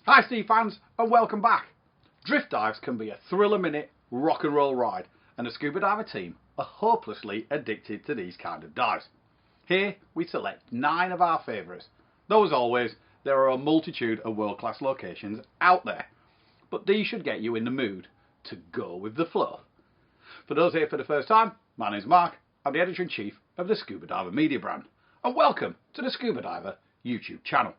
Hi Steve fans and welcome back. Drift dives can be a thrill-a-minute rock and roll ride, and the Scuba Diver team are hopelessly addicted to these kind of dives. Here we select 9 of our favourites, though as always there are a multitude of world-class locations out there, but these should get you in the mood to go with the flow. For those here for the first time, my name's Mark, I'm the Editor-in-Chief of the Scuba Diver media brand, and welcome to the Scuba Diver YouTube channel.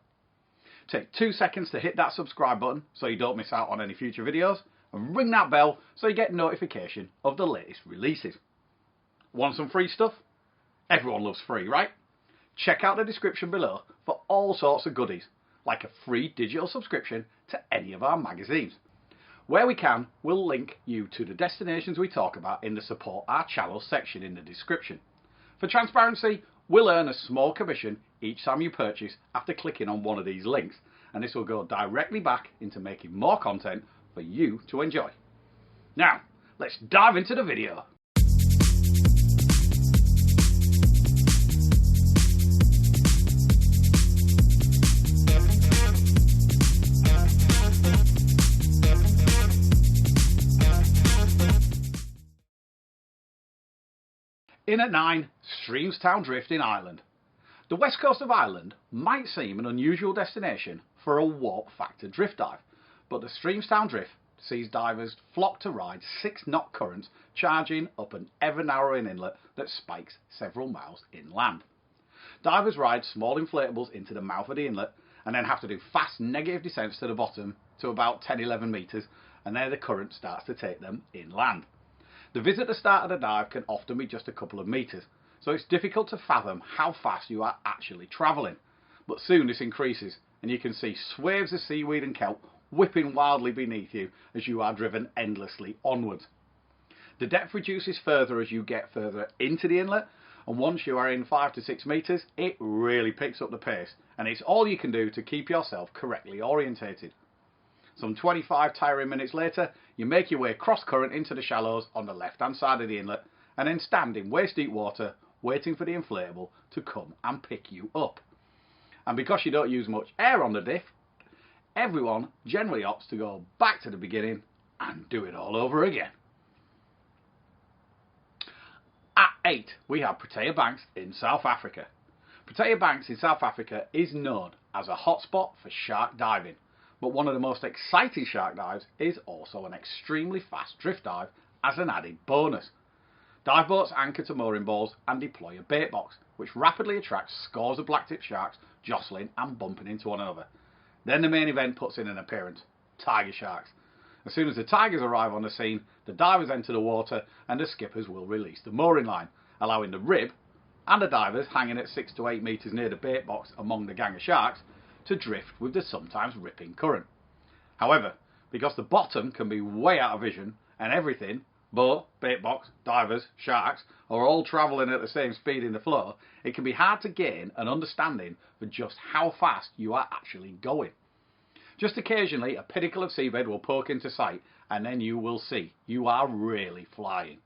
Take 2 seconds to hit that subscribe button so you don't miss out on any future videos, and ring that bell so you get notification of the latest releases. Want some free stuff? Everyone loves free, right? Check out the description below for all sorts of goodies, like a free digital subscription to any of our magazines. Where we can, we'll link you to the destinations we talk about in the support our channel section in the description. For transparency, we'll earn a small commission each time you purchase after clicking on one of these links, and this will go directly back into making more content for you to enjoy. Now, let's dive into the video. In at 9, Streamstown Drift in Ireland. The west coast of Ireland might seem an unusual destination for a warp factor drift dive, but the Streamstown Drift sees divers flock to ride 6-knot currents charging up an ever narrowing inlet that spikes several miles inland. Divers ride small inflatables into the mouth of the inlet and then have to do fast negative descents to the bottom to about 10-11 metres, and there the current starts to take them inland. The visit at the start of the dive can often be just a couple of metres, so it's difficult to fathom how fast you are actually travelling. But soon this increases, and you can see swathes of seaweed and kelp whipping wildly beneath you as you are driven endlessly onwards. The depth reduces further as you get further into the inlet, and once you are in 5 to 6 metres, it really picks up the pace, and it's all you can do to keep yourself correctly orientated. Some 25 tiring minutes later, you make your way cross current into the shallows on the left hand side of the inlet, and then stand in waist deep water waiting for the inflatable to come and pick you up. And because you don't use much air on the diff, everyone generally opts to go back to the beginning and do it all over again. At 8, we have Protea Banks in South Africa. Protea Banks in South Africa is known as a hotspot for shark diving, but one of the most exciting shark dives is also an extremely fast drift dive as an added bonus. Dive boats anchor to mooring balls and deploy a bait box, which rapidly attracts scores of blacktip sharks jostling and bumping into one another. Then the main event puts in an appearance: tiger sharks. As soon as the tigers arrive on the scene, the divers enter the water and the skippers will release the mooring line, allowing the rib and the divers hanging at 6 to 8 metres near the bait box among the gang of sharks to drift with the sometimes ripping current. However, because the bottom can be way out of vision and everything, boat, bait box, divers, sharks, are all travelling at the same speed in the flow, it can be hard to gain an understanding for just how fast you are actually going. Just occasionally a pinnacle of seabed will poke into sight, and then you will see you are really flying.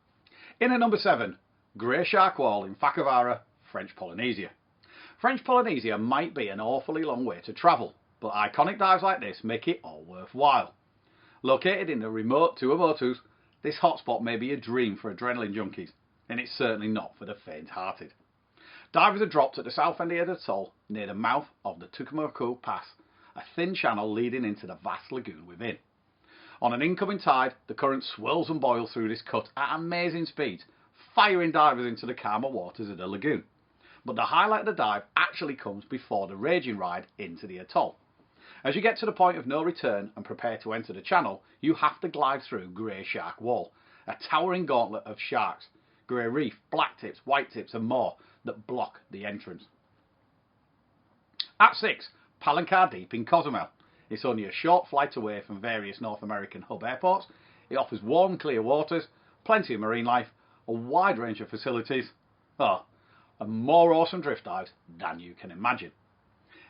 In at number 7, Grey Shark Wall in Fakarava, French Polynesia. French Polynesia might be an awfully long way to travel, but iconic dives like this make it all worthwhile. Located in the remote Tuamotus, this hotspot may be a dream for adrenaline junkies, and it's certainly not for the faint-hearted. Divers are dropped at the south end of the atoll near the mouth of the Tobago Pass, a thin channel leading into the vast lagoon within. On an incoming tide, the current swirls and boils through this cut at amazing speeds, firing divers into the calmer waters of the lagoon. But the highlight of the dive actually comes before the raging ride into the atoll. As you get to the point of no return and prepare to enter the channel, you have to glide through Grey Shark Wall, a towering gauntlet of sharks, grey reef, blacktips, whitetips and more that block the entrance. At 6, Palancar Deep in Cozumel. It's only a short flight away from various North American hub airports. It offers warm, clear waters, plenty of marine life, a wide range of facilities, and more awesome drift dives than you can imagine.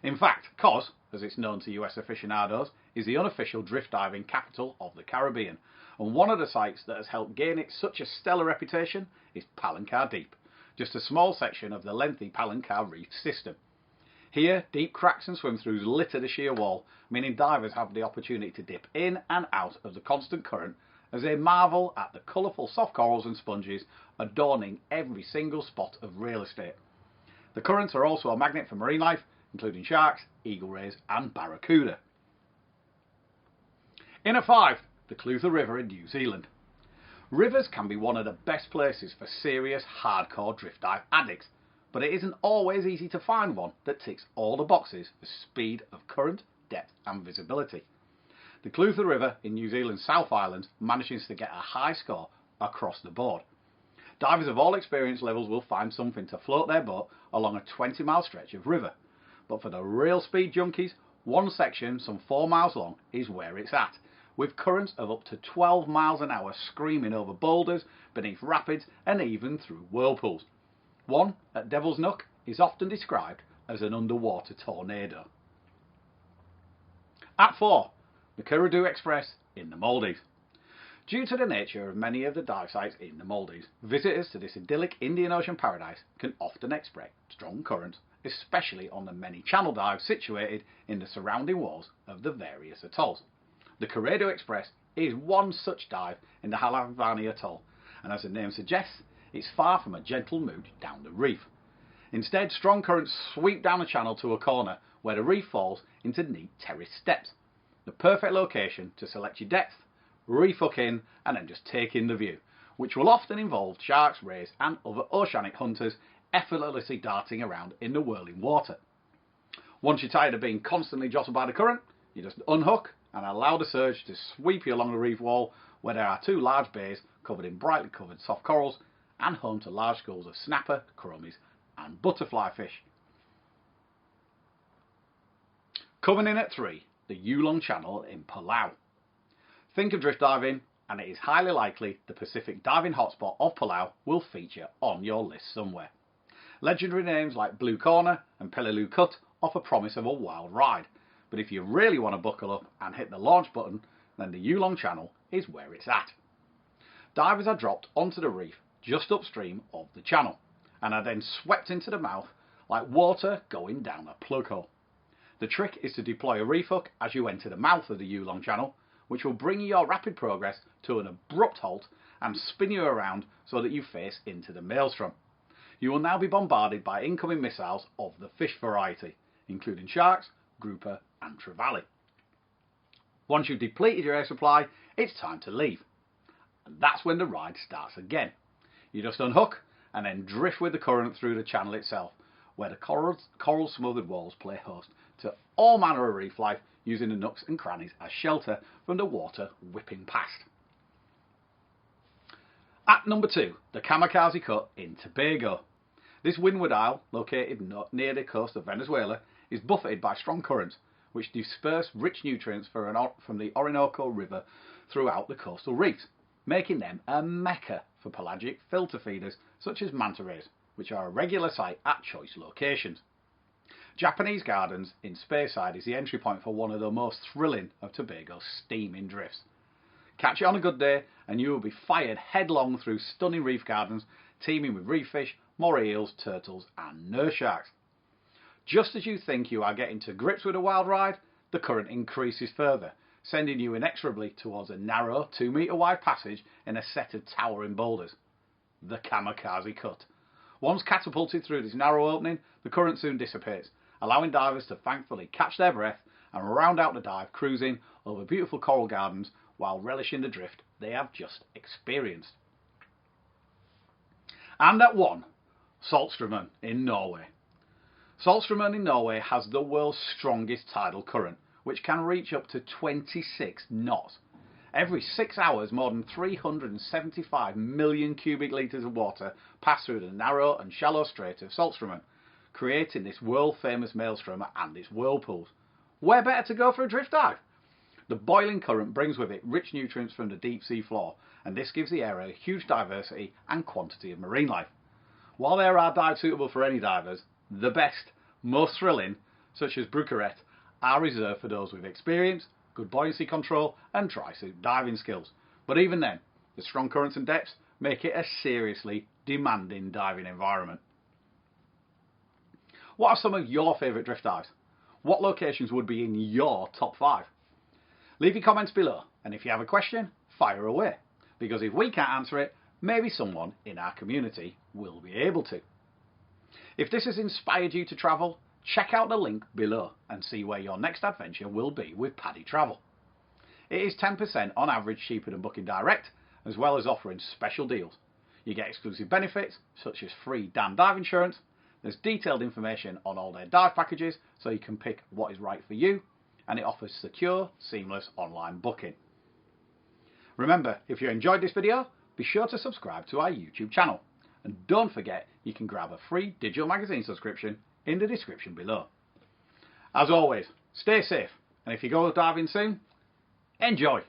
In fact, Coz, as it's known to US aficionados, is the unofficial drift diving capital of the Caribbean, and one of the sites that has helped gain it such a stellar reputation is Palancar Deep, just a small section of the lengthy Palancar Reef system. Here, deep cracks and swim-throughs litter the sheer wall, meaning divers have the opportunity to dip in and out of the constant current as they marvel at the colourful soft corals and sponges adorning every single spot of real estate. The currents are also a magnet for marine life, including sharks, eagle rays and barracuda. In at 5, the Clutha River in New Zealand. Rivers can be one of the best places for serious, hardcore drift dive addicts, but it isn't always easy to find one that ticks all the boxes for speed of current, depth and visibility. The Clutha River in New Zealand's South Island manages to get a high score across the board. Divers of all experience levels will find something to float their boat along a 20-mile stretch of river, but for the real speed junkies, one section some 4 miles long is where it's at, with currents of up to 12 miles an hour screaming over boulders, beneath rapids and even through whirlpools. One at Devil's Nook is often described as an underwater tornado. At 4, the Kuredu Express in the Maldives. Due to the nature of many of the dive sites in the Maldives, visitors to this idyllic Indian Ocean paradise can often expect strong currents, especially on the many channel dives situated in the surrounding walls of the various atolls. The Kuredu Express is one such dive in the Halavani Atoll, and as the name suggests, it's far from a gentle mood down the reef. Instead, strong currents sweep down the channel to a corner where the reef falls into neat terrace steps. The perfect location to select your depth, reef hook in and then just take in the view, which will often involve sharks, rays and other oceanic hunters effortlessly darting around in the whirling water. Once you're tired of being constantly jostled by the current, you just unhook and allow the surge to sweep you along the reef wall where there are 2 large bays covered in brightly coloured soft corals and home to large schools of snapper, currawmies and butterfly fish. Coming in at 3, the Ulong Channel in Palau. Think of drift diving and it is highly likely the Pacific diving hotspot of Palau will feature on your list somewhere. Legendary names like Blue Corner and Peleliu Cut offer promise of a wild ride, but if you really want to buckle up and hit the launch button, then the Ulong Channel is where it's at. Divers are dropped onto the reef just upstream of the channel and are then swept into the mouth like water going down a plug hole. The trick is to deploy a reef hook as you enter the mouth of the Ulong Channel, which will bring your rapid progress to an abrupt halt and spin you around so that you face into the maelstrom. You will now be bombarded by incoming missiles of the fish variety, including sharks, grouper and trevally. Once you've depleted your air supply, it's time to leave. And that's when the ride starts again. You just unhook and then drift with the current through the channel itself, where the coral smothered walls play host to all manner of reef life, using the nooks and crannies as shelter from the water whipping past. At number 2, the Kamikaze Cut in Tobago. This windward isle, located near the coast of Venezuela, is buffeted by strong currents, which disperse rich nutrients from the Orinoco River throughout the coastal reefs, making them a mecca for pelagic filter feeders such as manta rays, which are a regular sight at choice locations. Japanese Gardens in Speyside is the entry point for one of the most thrilling of Tobago's steaming drifts. Catch it on a good day and you will be fired headlong through stunning reef gardens teeming with reef fish, moray eels, turtles and nurse sharks. Just as you think you are getting to grips with a wild ride, the current increases further, sending you inexorably towards a narrow 2-metre wide passage in a set of towering boulders. The Kamikaze Cut. Once catapulted through this narrow opening, the current soon dissipates, allowing divers to thankfully catch their breath and round out the dive cruising over beautiful coral gardens while relishing the drift they have just experienced. And at 1, Saltstraumen in Norway. Saltstraumen in Norway has the world's strongest tidal current, which can reach up to 26 knots. Every 6 hours, more than 375 million cubic litres of water pass through the narrow and shallow strait of Saltstraumen, creating this world-famous maelstrom and its whirlpools. Where better to go for a drift dive? The boiling current brings with it rich nutrients from the deep sea floor, and this gives the area a huge diversity and quantity of marine life. While there are dives suitable for any divers, the best, most thrilling, such as Brucaret, are reserved for those with experience, good buoyancy control and dry suit diving skills. But even then, the strong currents and depths make it a seriously demanding diving environment. What are some of your favourite drift dives? What locations would be in your top 5? Leave your comments below, and if you have a question, fire away, because if we can't answer it, maybe someone in our community will be able to. If this has inspired you to travel, check out the link below and see where your next adventure will be with PADI Travel. It is 10% on average cheaper than booking direct, as well as offering special deals. You get exclusive benefits such as free damn dive insurance. There's detailed information on all their dive packages so you can pick what is right for you, and it offers secure, seamless online booking. Remember, if you enjoyed this video, be sure to subscribe to our YouTube channel. And don't forget, you can grab a free digital magazine subscription in the description below. As always, stay safe, and if you go diving soon, enjoy!